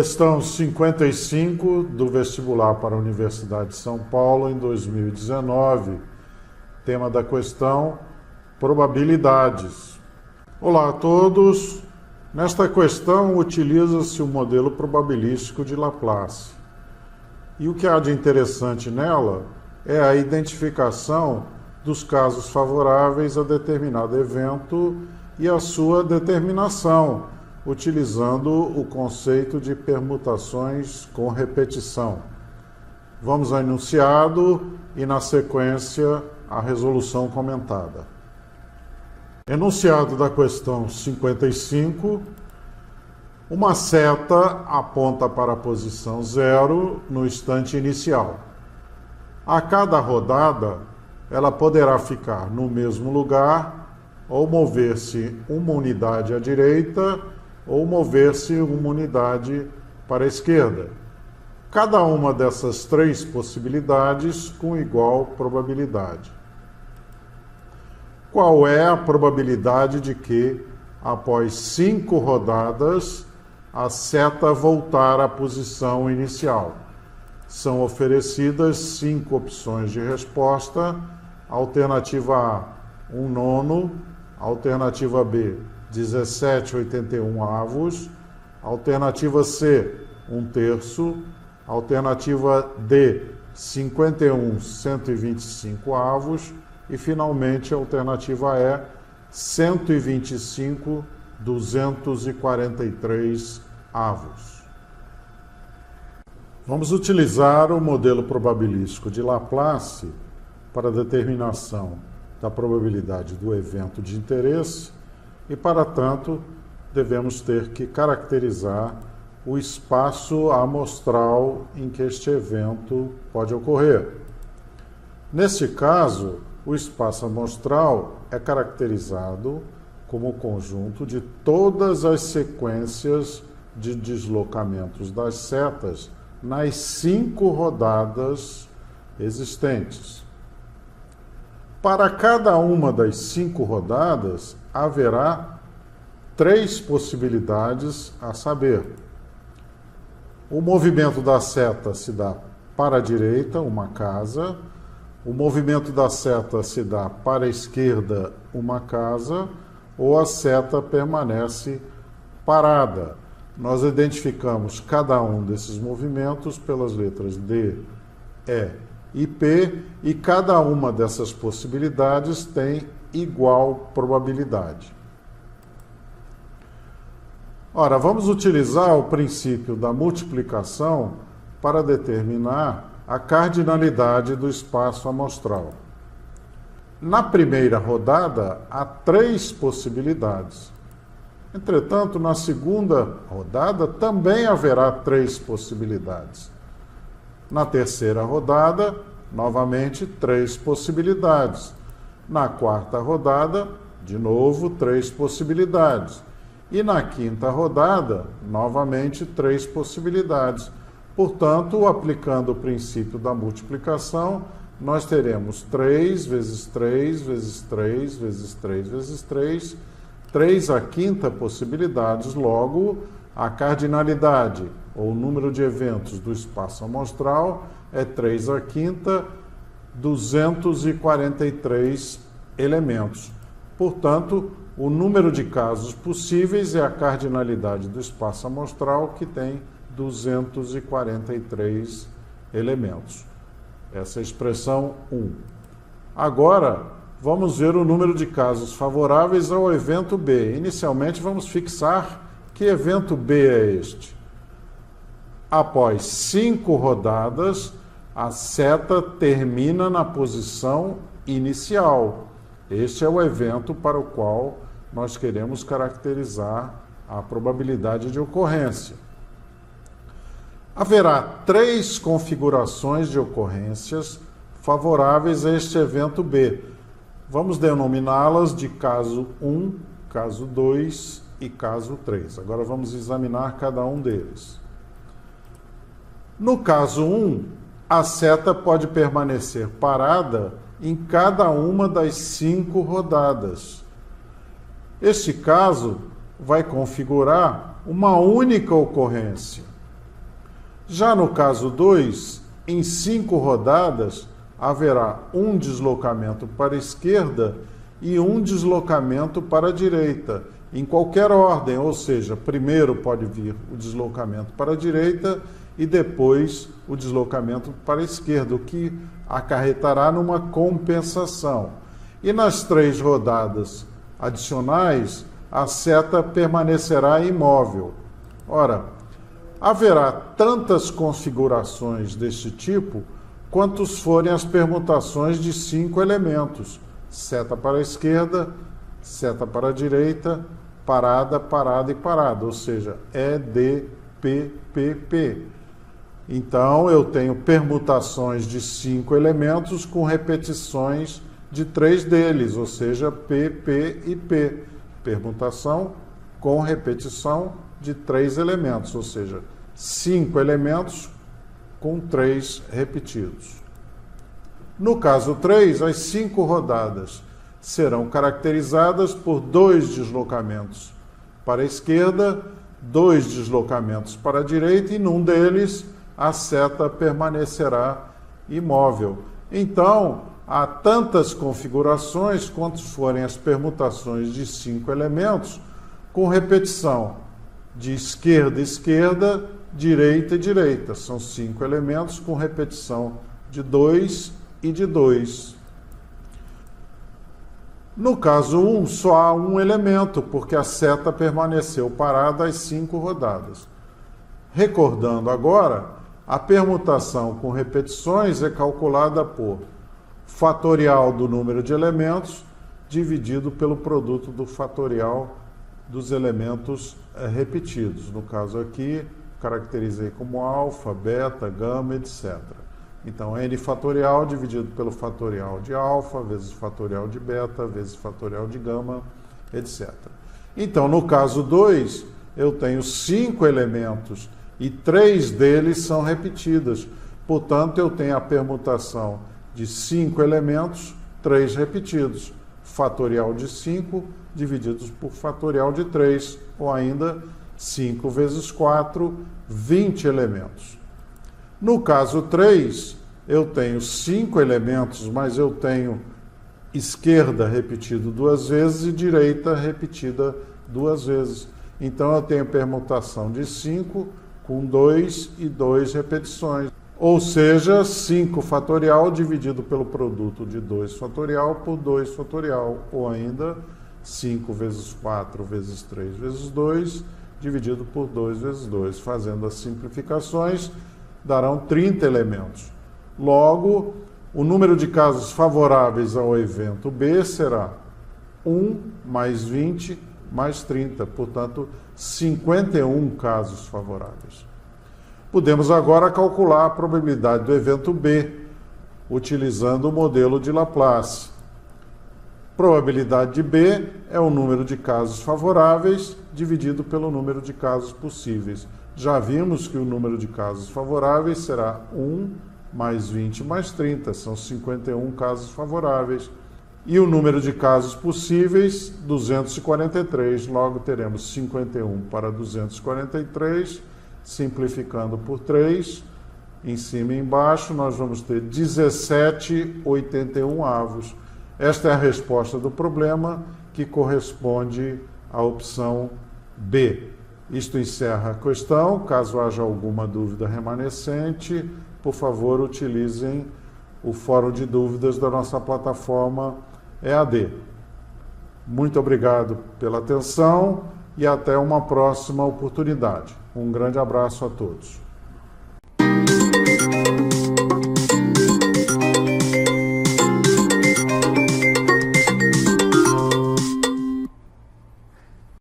Questão 55 do vestibular para a Universidade de São Paulo em 2019. Tema da questão: probabilidades. Olá a todos. Nesta questão utiliza-se o modelo probabilístico de Laplace. E o que há de interessante nela é a identificação dos casos favoráveis a determinado evento e a sua determinação, utilizando o conceito de permutações com repetição. Vamos ao enunciado e, na sequência, a resolução comentada. Enunciado da questão 55. Uma seta aponta para a posição 0 no instante inicial. A cada rodada, ela poderá ficar no mesmo lugar ou mover-se uma unidade à direita ou mover-se uma unidade para a esquerda. Cada uma dessas três possibilidades com igual probabilidade. Qual é a probabilidade de que, após 5 rodadas, a seta voltar à posição inicial? São oferecidas 5 opções de resposta. Alternativa A, 1/9. Alternativa B, 17/81. Alternativa C, 1/3. Alternativa D, 51/125. E, finalmente, a alternativa E, 125/243. Vamos utilizar o modelo probabilístico de Laplace para a determinação da probabilidade do evento de interesse e, para tanto, devemos ter que caracterizar o espaço amostral em que este evento pode ocorrer. Neste caso, o espaço amostral é caracterizado como o conjunto de todas as sequências de deslocamentos das setas nas 5 rodadas existentes. Para cada uma das 5 rodadas, haverá 3 possibilidades, a saber: o movimento da seta se dá para a direita, uma casa; o movimento da seta se dá para a esquerda, uma casa; ou a seta permanece parada. Nós identificamos cada um desses movimentos pelas letras D, E e P, e cada uma dessas possibilidades tem igual probabilidade. Ora, vamos utilizar o princípio da multiplicação para determinar a cardinalidade do espaço amostral. Na primeira rodada, há 3 possibilidades. Entretanto, na segunda rodada, também haverá 3 possibilidades. Na terceira rodada, novamente, 3 possibilidades. Na quarta rodada, de novo, 3 possibilidades. E na quinta rodada, novamente, 3 possibilidades. Portanto, aplicando o princípio da multiplicação, nós teremos 3 vezes 3 vezes 3 vezes 3 vezes 3, 3 à quinta possibilidades. Logo, a cardinalidade, ou o número de eventos do espaço amostral, é 3 à quinta, 243 elementos. Portanto, o número de casos possíveis é a cardinalidade do espaço amostral, que tem 243 elementos. Essa é a expressão 1. Agora, vamos ver o número de casos favoráveis ao evento B. Inicialmente, vamos fixar que evento B é este. Após 5 rodadas, a seta termina na posição inicial. Este é o evento para o qual nós queremos caracterizar a probabilidade de ocorrência. Haverá 3 configurações de ocorrências favoráveis a este evento B. Vamos denominá-las de caso 1, caso 2 e caso 3. Agora vamos examinar cada um deles. No caso 1, a seta pode permanecer parada em cada uma das 5 rodadas. Este caso vai configurar uma única ocorrência. Já no caso 2, em 5 rodadas, haverá um deslocamento para a esquerda e um deslocamento para a direita, em qualquer ordem, ou seja, primeiro pode vir o deslocamento para a direita e depois o deslocamento para a esquerda, o que acarretará numa compensação. E nas 3 rodadas adicionais, a seta permanecerá imóvel. Ora, haverá tantas configurações deste tipo quantos forem as permutações de 5 elementos: seta para a esquerda, seta para a direita, parada, parada e parada, ou seja, EDPPP. Então, eu tenho permutações de 5 elementos com repetições de 3 deles, ou seja, P, P e P. Permutação com repetição de 3 elementos, ou seja, 5 elementos com 3 repetidos. No caso 3, as 5 rodadas serão caracterizadas por 2 deslocamentos para a esquerda, 2 deslocamentos para a direita e num deles a seta permanecerá imóvel. Então, há tantas configurações quantas forem as permutações de 5 elementos com repetição de esquerda, esquerda, direita e direita. São 5 elementos com repetição de 2 e de 2. No caso 1, só há um elemento, porque a seta permaneceu parada às 5 rodadas. Recordando agora, a permutação com repetições é calculada por fatorial do número de elementos dividido pelo produto do fatorial dos elementos repetidos. No caso aqui, caracterizei como alfa, beta, gama, etc. Então, n fatorial dividido pelo fatorial de alfa, vezes o fatorial de beta, vezes o fatorial de gama, etc. Então, no caso 2, eu tenho 5 elementos e 3 deles são repetidas. Portanto, eu tenho a permutação de 5 elementos, 3 repetidos. Fatorial de 5 divididos por fatorial de 3, ou ainda 5 vezes 4, 20 elementos. No caso 3, eu tenho 5 elementos, mas eu tenho esquerda repetido 2 vezes e direita repetida 2 vezes. Então, eu tenho permutação de 5 com 2 e 2 repetições. Ou seja, 5 fatorial dividido pelo produto de 2 fatorial por 2 fatorial, ou ainda 5 vezes 4 vezes 3 vezes 2, dividido por 2 vezes 2. Fazendo as simplificações, darão 30 elementos. Logo, o número de casos favoráveis ao evento B será 1 mais 20 mais 30, portanto, 51 casos favoráveis. Podemos agora calcular a probabilidade do evento B, utilizando o modelo de Laplace. Probabilidade de B é o número de casos favoráveis dividido pelo número de casos possíveis. Já vimos que o número de casos favoráveis será 1 mais 20 mais 30, são 51 casos favoráveis. E o número de casos possíveis, 243, logo teremos 51 para 243, simplificando por 3, em cima e embaixo, nós vamos ter 17/81. Esta é a resposta do problema, que corresponde à opção B. Isto encerra a questão. Caso haja alguma dúvida remanescente, por favor, utilizem o fórum de dúvidas da nossa plataforma EAD. Muito obrigado pela atenção e até uma próxima oportunidade. Um grande abraço a todos.